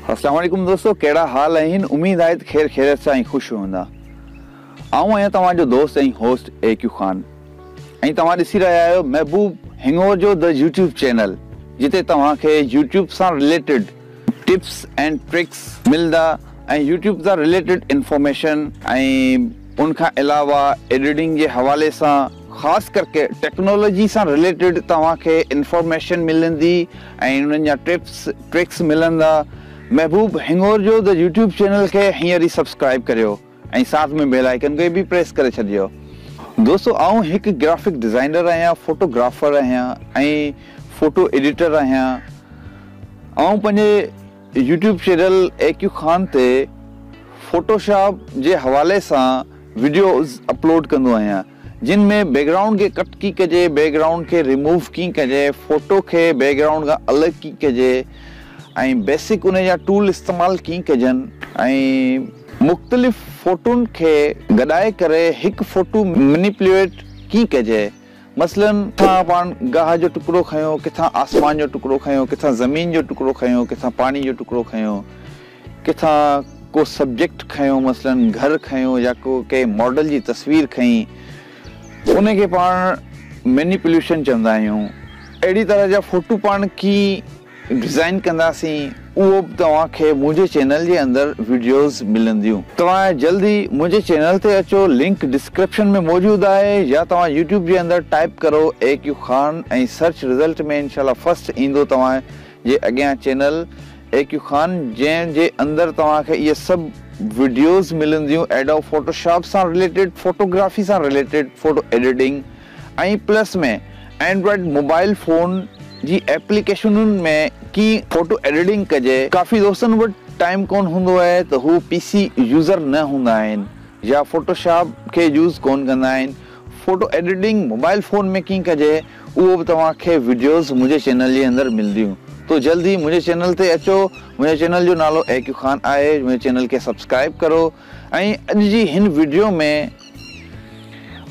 अस्सलाम वालेकुम दोस्तों, कहिड़ा हाल आहिनि। उम्मीद आहे त ख़ैर ख़ैरियत सां ऐं ख़ुशि हूंदा। आऊं आहियां तव्हांजो दोस्त ऐं होस्ट AQ खान ऐं तव्हां ॾिसी रहिया आहियो महबूब हिंगोर जो द यूट्यूब चैनल, जिते तव्हांखे यूट्यूब सां रिलेटेड टिप्स एंड ट्रिक्स मिलंदा ऐं यूट्यूब सां रिलेटेड इंफॉर्मेशन ऐं उनखां अलावा एडिटिंग जे हवाले सां ख़ासि करके टेक्नोलॉजी सां रिलेटेड तव्हांखे इंफॉर्मेशन मिलंदी ऐं उन्हनि जा टिप्स ट्रिक्स मिलंदा। महबूब हिंगोर जो द यूट्यूब चैनल खे हींअर ई सब्सक्राइब करियो ऐं साथ में बेल आइकन खे भी प्रेस करे छॾियो। दोस्तों, आऊं हिकु ग्राफिक डिज़ाइनर आहियां, फोटोग्राफर आहियां ऐं फोटो एडिटर आहियां। आऊं पंहिंजे यूट्यूब चैनल AQ खान ते फोटोशॉप जे हवाले सां वीडियोज़ अपलोड कंदो आहियां, जिन में बैकग्राउंड के कट की कजे, बैकग्राउंड के रिमूव की कजे, फोटो के बैकग्राउंड का अलग की कजे ऐं बेसिक उन जा टूल इस्तेमाल की कजनि ऐं मुख़्तलिफ़ फोटोन के गॾाए करे हिकु फोटो मैनिपुलेट की कजे। मसलन किथां पाण गाह जो टुकड़ो खयो, किथां आसमान जो टुकड़ो खयो, किथां ज़मीन जो टुकड़ो खयो, किथां पानी जो टुकड़ो खयो, किथां को सब्जेक्ट खयो, मसलन घर खयो या को के मॉडल जी तस्वीर खई, उन खे पाण मैनिपुलेशन चवंदा आहियूं। अहिड़ी तरह जा फोटो पाण की डिज़ाइन कंदासीं, उहो बि तव्हांखे मुंहिंजे चैनल जे अंदरि वीडियोज़ मिलंदियूं। तव्हां जल्दी मुंहिंजे चैनल ते अचो, लिंक डिस्क्रिप्शन में मौजूदु आहे, या तव्हां यूट्यूब जे अंदरि टाइप करो AQ खान ऐं सर्च रिज़ल्ट में इंशाल्लाह फर्स्ट ईंदो तव्हां जे अॻियां चैनल AQ खान, जंहिंजे अंदरि तव्हांखे इहे सभु वीडियोज़ मिलंदियूं एडोब फोटोशॉप सां रिलेटेड, फोटोग्राफी सां रिलेटेड, फोटो एडिटिंग ऐं प्लस में एंड्रॉइड मोबाइल फ़ोन जी एप्लीकेशनुनि में की फोटो एडिटिंग कजे। काफ़ी दोस्तनि वटि टाइम कोन हूंदो आहे त हू PC यूज़र न हूंदा आहिनि या फोटोशॉप खे यूज़ कोन कंदा आहिनि। फोटो एडिटिंग मोबाइल फ़ोन में कीअं कजे, उहो बि तव्हांखे वीडियोज़ मुंहिंजे चैनल जे अंदरि मिलंदियूं। तो जल्दी मुंहिंजे चैनल ते अचो। मुंहिंजे चैनल जो नालो AQ खान आहे। मुंहिंजे चैनल खे सब्सक्राइब करो ऐं अॼु जी हिन वीडियो में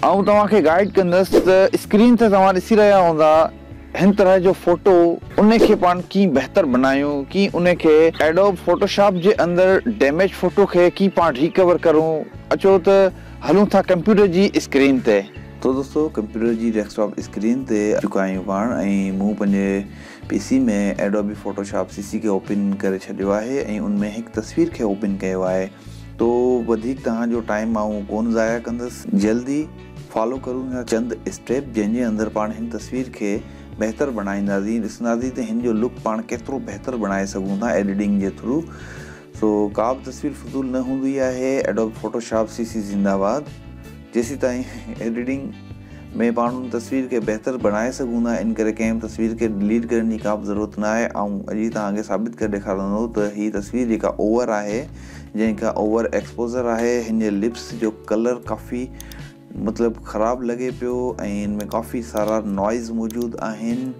आऊं तव्हांखे गाइड कंदुसि त स्क्रीन ते तव्हां ॾिसी रहिया हूंदा हिन तरह जो फोटो, उन खे पाण कीअं बहितर बनायूं, की उन खे एडोब फोटोशॉप जे अंदरि डैमेज फोटो खे की पाण रिकवर करूं। अचो त हलूं था कंप्यूटर जी स्क्रीन ते। तो दोस्तों, कंप्यूटर जी डेस्कटॉप स्क्रीन ते अची चुका आहियूं पाण ऐं मूं पंहिंजे PC में एडोबी फोटोशॉप CC खे ओपन करे छॾियो आहे ऐं उनमें हिकु तस्वीर खे ओपन कयो आहे। तो वधीक तव्हांजो टाइम आऊं कोन ज़ाया कंदुसि, जल्दी फॉलो करूं चंद स्टेप जंहिंजे अंदरि पाण हिन तस्वीर खे बहितर बणाईंदासीं, ॾिसंदासीं त हिन जो लुक पाण केतिरो बहितर बणाए सघूं था एडिटिंग जे थ्रू। सो का बि तस्वीर फज़ूल न हूंदी आहे। Adobe Photoshop CC ज़िंदाबाद। जेसीं ताईं एडिटिंग में पाण उन तस्वीर खे बहितर बणाए सघूं था, इन करे कंहिं तस्वीर खे डिलीट करण जी का बि ज़रूरत न आहे। ऐं अॼु तव्हांखे साबित करे ॾेखारंदो त हीअ तस्वीर जेका ओवर आहे, जंहिंखां ओवर एक्सपोज़र आहे, हिन जे लिप्स जो कलर काफ़ी मतिलबु ख़राबु लॻे पियो ऐं इनमें काफ़ी सारा नॉइज़ मौजूदु आहिनि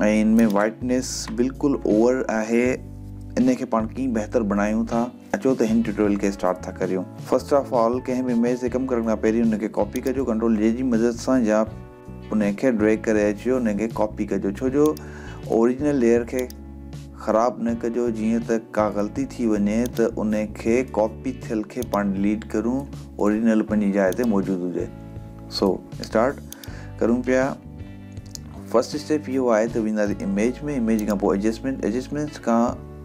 ऐं इनमें वाइटनेस बिल्कुलु ओवर आहे। इन खे पाण कीअं बहितर बणायूं था, अचो त हिन ट्यूटोरियल खे स्टार्ट था करियूं। फर्स्ट ऑफ ऑल, कंहिं बि इमेज ते कमु करण खां पहिरीं उनखे कॉपी कजो, Ctrl+J जी मदद सां, या उनखे ड्रैग करे अचियो, उनखे कॉपी कजो। छो जो ओरिजिनल लेयर खे ख़राबु न कजो, जीअं त का ग़लती थी वञे त उनखे कॉपी थियल खे पाण डिलीट करूं, ओरिजिनल पंहिंजी जाइ ते मौजूदु हुजे। सो स्टार्ट करूं पिया। फर्स्ट स्टेप इहो आहे त वेंदासीं इमेज खां पोइ एडजस्टमेंट्स खां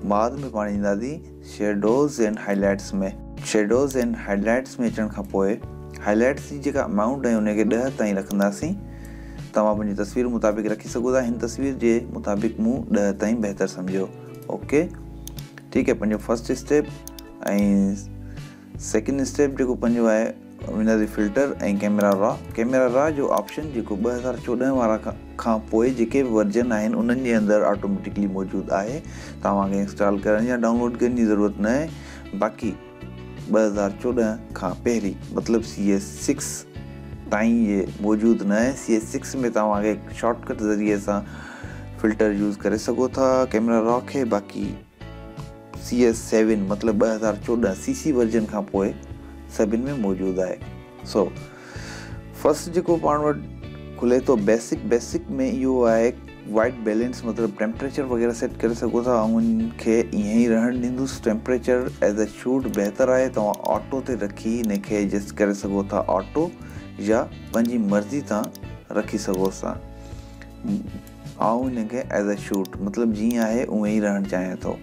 बाद में पाण ईंदासीं शेडोज़ एंड हाईलाइट्स में। शेडोज़ एंड हाईलाइट्स में अचण खां पोइ हाईलाइट्स जी जेका अमाउंट आहे उनखे 10 ताईं रखंदासीं। तव्हां पंहिंजी तस्वीर मुताबिक़ रखी सघो था। हिन तस्वीर जे मुताबिक़ मूं 10 ताईं बहितर सम्झो। ओके, ठीकु आहे। पंहिंजो फर्स्ट स्टेप ऐं सेकेंड स्टेप जेको पंहिंजो आहे, वेंदासीं फिल्टर ऐं कैमरा रॉ जो ऑप्शन जेको 2014 वारा खां पोइ जेके बि वर्जन आहिनि उन्हनि जे अंदरि ऑटोमेटिकली मौजूदु आहे। तव्हांखे इंस्टॉल करण या डाउनलोड करण जी ज़रूरत न आहे। बाक़ी 2014 खां पहिरीं मतिलबु CS6 ताईं ये मौजूदु न आहे। CS6 में तव्हांखे शॉर्टकट ज़रिए सां फिल्टर यूज़ करे सघो था कैमरा रॉ खे। बाक़ी CS7 मतिलबु 2014 CC वर्जन खां पोइ सभिनि में मौजूदु आहे। फर्स्ट जेको पाण वटि खुले थो बेसिक में इहो आहे वाइट बैलेंस मतिलबु टेम्परेचर वग़ैरह सेट करे सघो था ऐं इनखे ईअं ई रहणु ॾींदुसि। टेम्परेचर एज अ शूट बहितरु आहे, तव्हां ऑटो ते रखी इनखे एडजस्ट करे सघो था, ऑटो या पंहिंजी मर्ज़ी तां रखी सघोसि था। ऐं इनखे एज अ शूट मतिलबु जीअं आहे उअं ई रहणु चाहियां थो।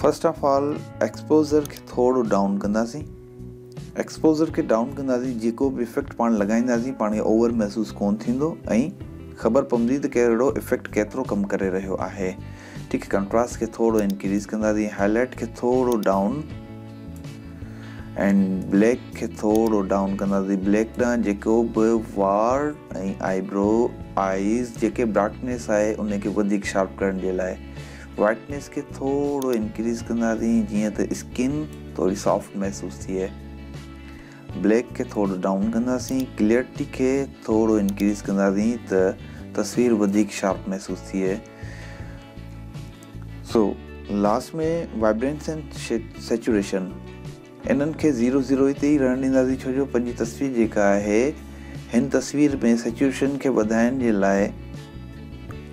फर्स्ट ऑफ ऑल एक्सपोज़र खे थोरो डाउन कंदासीं। एक्सपोज़र खे डाउन कंदासीं, जेको बि इफेक्ट पाण लॻाईंदासीं पाण खे ओवर महसूसु कोन थींदो ऐं ख़बर पवंदी त कहिड़ो इफेक्ट केतिरो कमु करे रहियो आहे। ठीकु आहे, कंट्रास्ट खे थोरो इंक्रीज़ कंदासीं, हाईलाइट खे थोरो डाउन एंड ब्लैक खे थोरो डाउन कंदासीं। ब्लैक ॾांहुं जेको बि वार ऐं आईब्रो आईज़ जेके ब्राइटनेस आहे उनखे वधीक शार्प करण जे लाइ वाइटनेस खे थोरो इंक्रीज़ कंदासीं जीअं त स्किन थोरी सॉफ्ट महसूसु थिए। ब्लैक खे थोरो डाउन कंदासीं, क्लियरिटी खे थोरो इंक्रीज़ कंदासीं त तस्वीर वधीक शार्प महसूसु थिए। सो लास्ट में वाइब्रेंस एंड सैचुरेशन इन्हनि खे 0-0 ते ई रहण ॾींदासीं, छो जो पंहिंजी तस्वीर जेका आहे हिन तस्वीर में सैचुरेशन खे वधाइण जे लाइ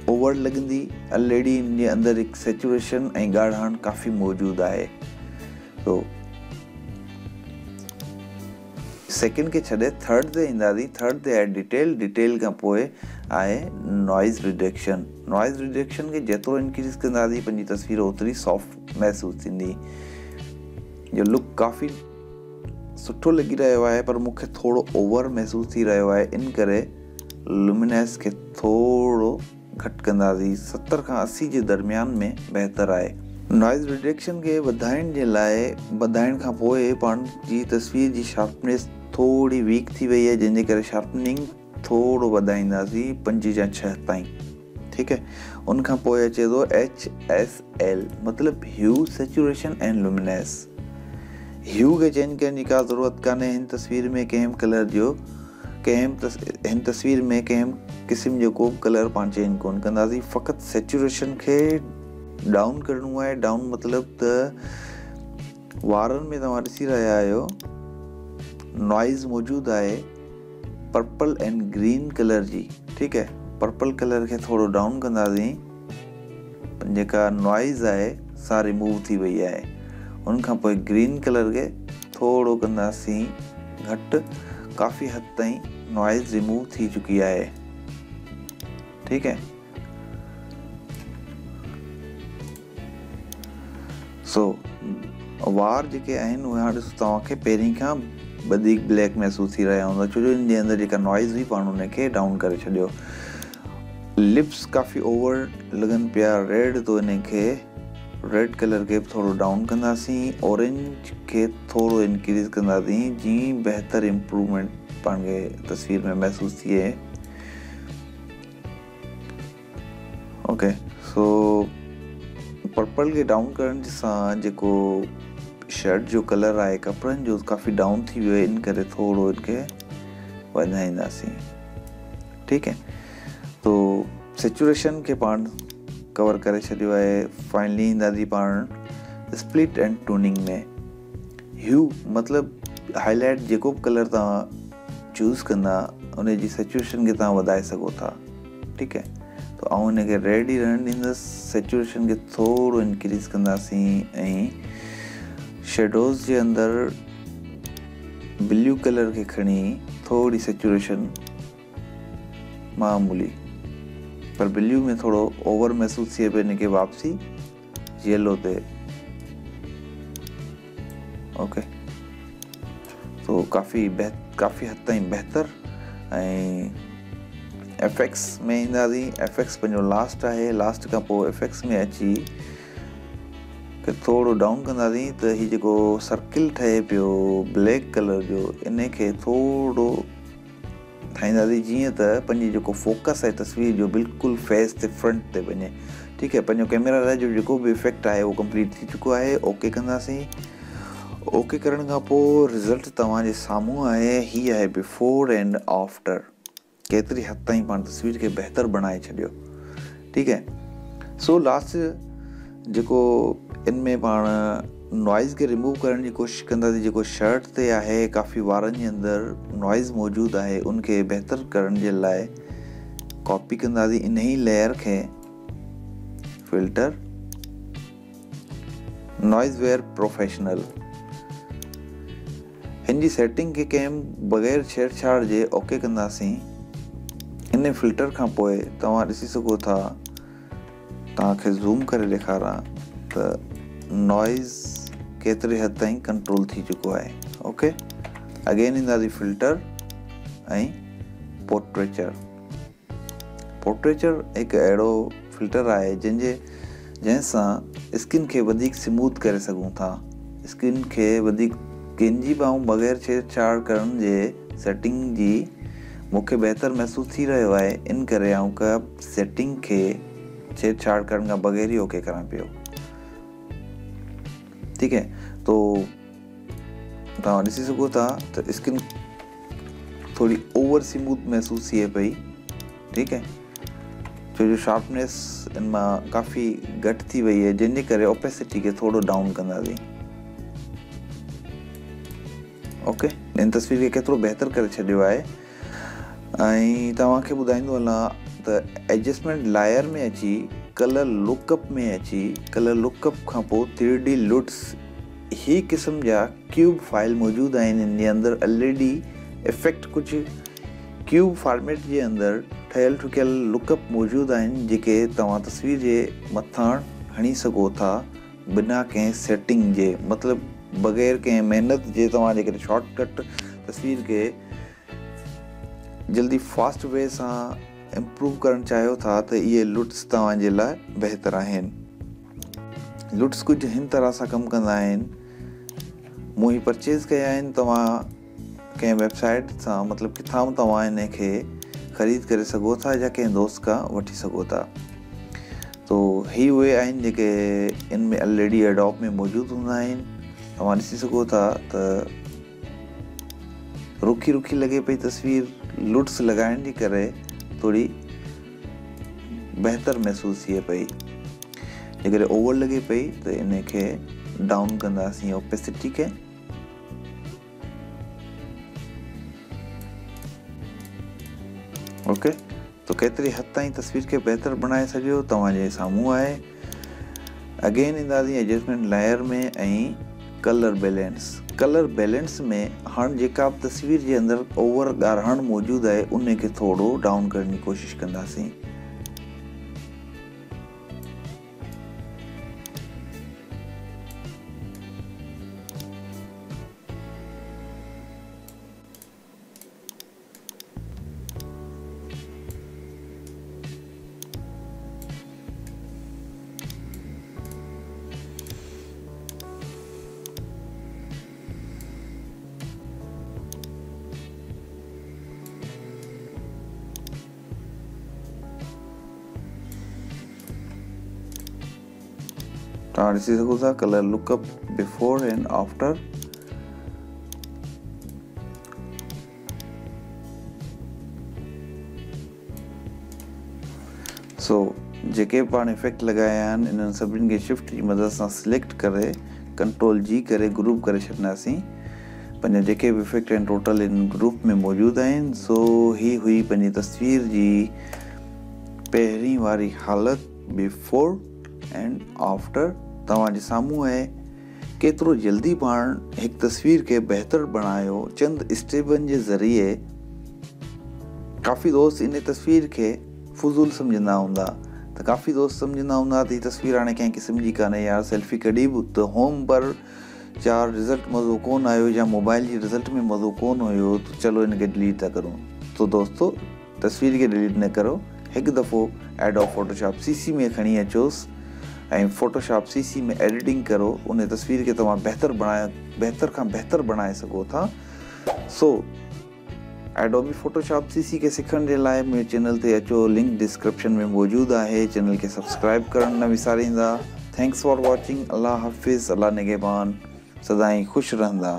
ओवर लॻंदी। ऑलरेडी इन जे अंदरि हिकु सैचुरेशन ऐं ॻाढ़ाण काफ़ी मौजूदु आहे। तो सेकेंड खे छॾे थर्ड ते ईंदासीं। थर्ड ते आहे डिटेल खां पोइ आहे नॉइज़ रिडक्शन। नॉइज़ रिडक्शन खे जेतिरो इंक्रीज़ कंदासीं पंहिंजी तस्वीर ओतिरी सॉफ्ट महसूसु थींदी। जो लुक काफ़ी सुठो लॻी रहियो आहे पर मूंखे थोरो ओवर महसूसु थी रहियो आहे, इन करे लुमिनेंस खे थोरो घटि कंदासीं। 70 खां 80 जे दरमियान में बहितरु आहे। नॉइज़ रिडक्शन खे वधाइण खां पोइ पाण जी तस्वीर जी शार्पनेस थोरी वीक थी वई आहे, जंहिंजे करे शार्पनिंग थोरो वधाईंदासीं 5 या 6 ताईं। ठीकु आहे, उनखां पोइ अचे थो HSL मतिलबु ह्यू सैचुरेशन एंड लुमिनेंस। ह्यू खे चेंज करण जी का ज़रूरत कान्हे। हिन तस्वीर में कंहिं कलर जो हिन तस्वीर में कंहिं क़िस्म जो को कलर पाण चेंज कोन कंदासीं। फ़क़ति सैचुरेशन खे डाउन करिणो आहे। डाउन मतिलबु त वारनि में तव्हां ॾिसी रहिया आहियो नॉइज़ मौजूदु आहे पर्पल एंड ग्रीन कलर जी। ठीकु आहे, पर्पल कलर खे थोरो डाउन कंदासीं, जेका नॉइज़ आहे सा रिमूव थी वई आहे। उनखां पोइ ग्रीन कलर खे थोरो कंदासीं घटि, काफ़ी हद ताईं नॉइज़ रिमूव थी चुकी आहे। ठीकु आहे, सो वार जेके आहिनि उहे हाणे ॾिसो तव्हांखे पहिरीं खां वधीक ब्लैक महसूसु थी रहिया हूंदा, छो जो हिन जे अंदरि जेका नॉइज़ हुई पाण उनखे डाउन करे छॾियो। लिप्स काफ़ी ओवर लॻनि पिया रेड, तो इनखे रेड कलर खे थोरो डाउन कंदासीं। ऑरेंज खे थोरो इंक्रीज़ कंदासीं जीअं बहितरु इम्प्रूवमेंट पाण खे तस्वीर में महसूसु थिए। ओके, सो पर्पल खे डाउन करण सां जेको शर्ट जो कलर आहे कपिड़नि जो काफ़ी डाउन थी वियो आहे, इन करे थोरो इनखे वधाईंदासीं। ठीकु है, तो सैचुरेशन के पाण कवर करे छॾियो आहे। फाइनली ईंदासीं पाण स्प्लिट एंड टूनिंग में। ह्यू मतिलबु हाईलाइट जेको बि कलर तव्हां चूज़ कंदा उन जी सैचुरेशन खे तव्हां वधाए सघो था। ठीकु है, तो आउं हिनखे रेड ई रहण ॾींदुसि। सैचुरेशन खे थोरो इंक्रीज़ कंदासीं ऐं शेडोज़ जे अंदरि ब्लू कलर खे खणी थोरी सैचुरेशन मामूली, पर ब्लू में थोरो ओवर महसूसु थिए पियो, हिनखे वापसी येलो ते। ओके, तो काफ़ी हद ताईं बहितरु। ऐं एफेक्ट्स में ईंदासीं। एफेक्ट्स पंहिंजो लास्ट आहे। लास्ट खां पोइ एफेक्ट्स में अची थोरो डाउन कंदासीं त हीउ जेको सर्किल ठहे पियो ब्लैक कलर जो, इनखे थोरो ठाहींदासीं जीअं त पंहिंजी जेको फोकस आहे तस्वीर जो बिल्कुलु फेस ते फ्रंट ते वञे। ठीकु है, पंहिंजो कैमरा जो जेको बि इफेक्ट आहे उहो कंप्लीट थी चुको आहे। ओके कंदासीं। ओके करण खां पोइ रिज़ल्ट तव्हांजे साम्हूं आहे। ही आहे बिफोर एंड आफ्टर। केतिरी हद ताईं पाण तस्वीर खे बहितरु बणाए छॾियो। ठीकु है, सो लास्ट जेको इनमें पाण नॉइज़ खे रिमूव करण जी कोशिशि कंदासीं। जेको शर्ट ते आहे काफ़ी वारनि जे अंदरि नॉइज़ मौजूदु आहे, उनखे बहितरु करण जे लाइ कॉपी कंदासीं इन ही लेयर खे फिल्टर नॉइज़ वेयर प्रोफेशनल हिन जी सेटिंग खे कंहिं बग़ैर छेड़छाड़ जे ओके कंदासीं। इन फिल्टर खां पोइ तव्हां ॾिसी सघो था, तव्हांखे ज़ूम करे ॾेखारां त नॉइज़ केतिरे हद ताईं कंट्रोल थी चुको आहे। ओके, अगेन ईंदासीं फिल्टर ऐं पोर्ट्रेचर। पोर्ट्रेचर हिकु अहिड़ो फिल्टर आहे जंहिंसां स्किन खे वधीक स्मूथ करे सघूं था, स्किन खे वधीक कंहिंजी बि बग़ैर छेड़छाड़ करण जे सेटिंग जी मूंखे बहितर महसूस थी रहियो आहे। इन करे आउं का सेटिंग खे छेड़छाड़ करण खां बग़ैर ही ओके करां पियो। ठीकु है, तो तव्हां ॾिसी सघो था त स्किन थोड़ी ओवर स्मूथ महसूस थिए पई। ठीकु है, छो जो शार्पनेस इन मां काफ़ी घटि थी वई है, जंहिंजे करे ओपेसिटी खे थोड़ो डाउन कंदासीं। ओके, इन तस्वीर खे केतिरो बहितर करे छॾियो आहे। ऐं तव्हांखे ॿुधाईंदो हलां त एडजस्टमेंट लायर में अची कलर लुकअप में अची कलर लुकअप खां पोइ 3D लुट्स ही क़िस्म जा क्यूब फाइल मौजूदु आहिनि। इन जे अंदरि LED इफेक्ट कुझु क्यूब फॉर्मेट जे अंदरि ठहियल ठुकियल लुकअप मौजूदु आहिनि, जेके तव्हां तस्वीर जे मथां हणी सघो था बिना कंहिं सेटिंग जे, मतिलबु बग़ैर कंहिं महिनत जे। तव्हां जेकॾहिं शॉर्टकट तस्वीर खे जल्दी फास्ट वे सां इम्प्रूव करणु चाहियो था त इहे लुट्स तव्हांजे लाइ बहितर आहिनि। लुट्स कुझु हिन तरह सां कमु कंदा आहिनि। मूं ही परचेज़ कया आहिनि। तव्हां कंहिं वेबसाइट सां, मतिलबु किथां बि तव्हां इन खे ख़रीद करे सघो था या कंहिं दोस्त खां वठी सघो था। तो ही उहे आहिनि जेके इन में ऑलरेडी एडोब में मौजूदु हूंदा आहिनि। तव्हां ॾिसी सघो था त रुखी रुखी लॻे पई तस्वीर, लुट्स लॻाइण जे करे थोड़ी बहितर महसूस थिए पई। जेकॾहिं ओवर लॻे पई त इन खे डाउन कंदासीं ओपेसिटी खे। ओके, तो केतिरी हद ताईं तस्वीर खे बहितर बणाए सघियो तव्हांजे साम्हूं आहे। अगेन ईंदासीं एडजस्टमेंट लायर में ऐं कलर बैलेंस। कलर बैलेंस में हाणे जेका बि तस्वीर जे अंदरि ओवर ॻाढ़ण मौजूदु आहे उन खे थोरो डाउन करण जी कोशिशि कंदासीं। तव्हां ॾिसी सघो था colour lookup before and after. सो जेके पाण इफेक्ट लॻाया आहिनि इन्हनि सभिनी खे शिफ्ट जी मदद सां सिलेक्ट करे कंट्रोल G करे ग्रुप करे छॾंदासीं। पंहिंजा जेके बि इफेक्ट आहिनि टोटल इन ग्रुप में मौजूदु आहिनि। सो ही हुई पंहिंजी तस्वीर जी पहिरीं वारी हालति बिफोर एंड आफ्टर। तव्हांजे साम्हूं आहे केतिरो जल्दी पाण हिकु तस्वीर खे बहितर बणायो चंद स्टेपनि जे ज़रिए। काफ़ी दोस्त इन तस्वीर खे फुज़ूल सम्झंदा हूंदा, त काफ़ी दोस्त सम्झंदा हूंदा त हीअ तस्वीर हाणे कंहिं क़िस्म जी कान्हे यार, सेल्फी कढी बि त होम पर चार रिज़ल्ट मज़ो कोन आयो या मोबाइल जी रिज़ल्ट में मज़ो कोन हुयो त चलो इनखे डिलीट था करूं। तो दोस्तों तस्वीर खे डिलीट न करो, हिकु दफ़ो एडोब फोटोशॉप CC में खणी अचोसि ऐं फोटोशॉप CC में एडिटिंग करो। उन तस्वीर खे तव्हां बहितर खां बहितर बणाए सघो था। सो एडोबी फोटोशॉप CC खे सिखण जे लाइ मुंहिंजे चैनल ते अचो, लिंक डिस्क्रिप्शन में मौजूदु आहे। चैनल खे सब्सक्राइब करणु न विसारींदा। Thanks for watching. अल्लाह हाफ़िज़। अल्लाह निगहबान। सदाईं ख़ुशि रहंदा।